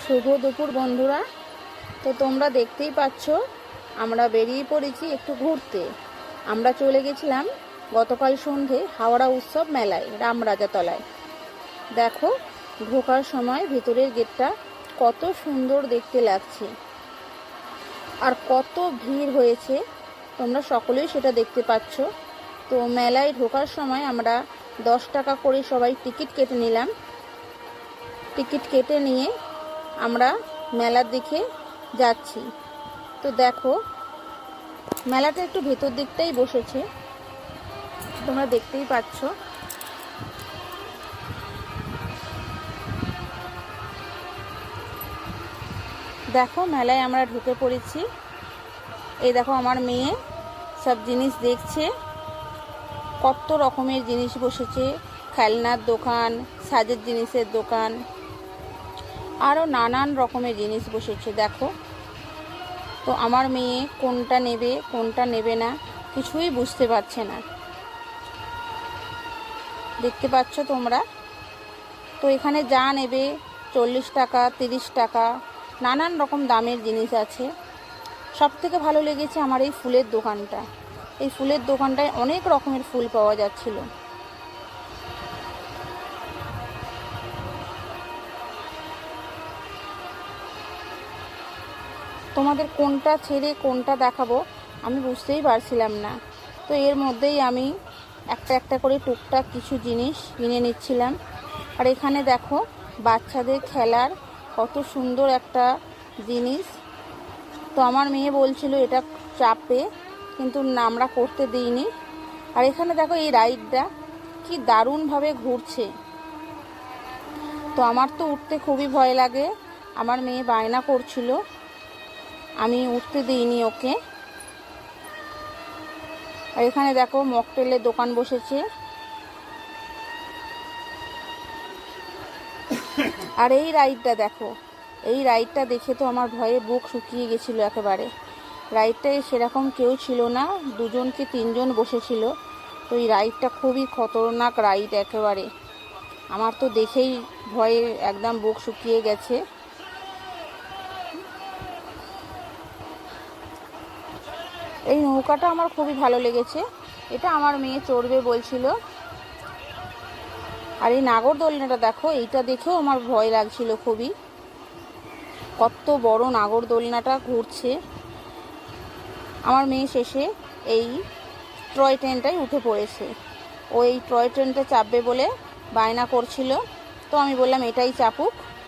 শুভ দুপুর বন্ধুরা। তো তোমরা দেখতেই পাচ্ছ আমরা বেরিয়ে পড়েছি একটু ঘুরতে। আমরা চলে গেছিলাম গতকাল সন্ধে হাওড়া উৎসব মেলায় রামরাজাতলায়। দেখো ঢোকার সময় ভিতরের গেটটা কত সুন্দর দেখতে লাগছে আর কত ভিড় হয়েছে, তোমরা সকলেই সেটা দেখতে পাচ্ছ। তো মেলায় ঢোকার সময় আমরা 10 টাকা করে সবাই টিকিট কেটে নিলাম। টিকিট কেটে নিয়ে আমরা মেলার দিকে যাচ্ছি। তো দেখো মেলাটা একটু ভেতর দিকটাই বসেছে, তোমরা দেখতেই পাচ্ছ। দেখো মেলায় আমরা ঢুকে পড়েছি। এই দেখো আমার মেয়ে সব জিনিস দেখছে, কত রকমের জিনিস বসেছে, খেলনার দোকান, সাজের জিনিসের দোকান, আরও নানান রকমের জিনিস বসেছে। দেখো তো আমার মেয়ে কোনটা নেবে কোনটা নেবে না কিছুই বুঝতে পারছে না, দেখতে পাচ্ছ তোমরা। তো এখানে যা নেবে 40 টাকা 30 টাকা নানান রকম দামের জিনিস আছে। সব থেকে ভালো লেগেছে আমার এই ফুলের দোকানটা। এই ফুলের দোকানটায় অনেক রকমের ফুল পাওয়া যাচ্ছিল। তোমাদের কোনটা ছেড়ে কোনটা দেখাবো আমি বুঝতেই পারছিলাম না। তো এর মধ্যেই আমি একটা একটা করে টুকটাক কিছু জিনিস কিনে নিচ্ছিলাম। আর এখানে দেখো বাচ্চাদের খেলার কত সুন্দর একটা জিনিস। তো আমার মেয়ে বলছিল এটা চাপে, কিন্তু আমরা করতে দিইনি। আর এখানে দেখো এই রাইডটা কি দারুণভাবে ঘুরছে। তো আমার তো উঠতে খুবই ভয় লাগে, আমার মেয়ে বায়না করছিল, আমি উঠতে দিইনি ওকে। আর এখানে দেখো মকটেলের দোকান বসেছে। আর এই রাইডটা দেখো, এই রাইডটা দেখে তো আমার ভয়ে বুক শুকিয়ে গেছিলো একেবারে। রাইডটায় সেরকম কেউ ছিল না, 2জন কি 3জন বসেছিল। তো এই রাইডটা খুবই খতরনাক রাইড একেবারে, আমার তো দেখেই ভয়ে একদম বুক শুকিয়ে গেছে। এই নৌকাটা আমার খুবই ভালো লেগেছে, এটা আমার মেয়ে চড়বে বলছিল। আর এই নাগরদোলনাটা দেখো, এইটা দেখেও আমার ভয় লাগছিল খুবই, কত বড় নাগরদোলনাটা ঘুরছে। আমার মেয়ে শেষে এই টয় ট্রেনটায় উঠে পড়েছে। ও এই টয় ট্রেনটা চাপবে বলে বায়না করছিল, তো আমি বললাম এটাই চাপুক।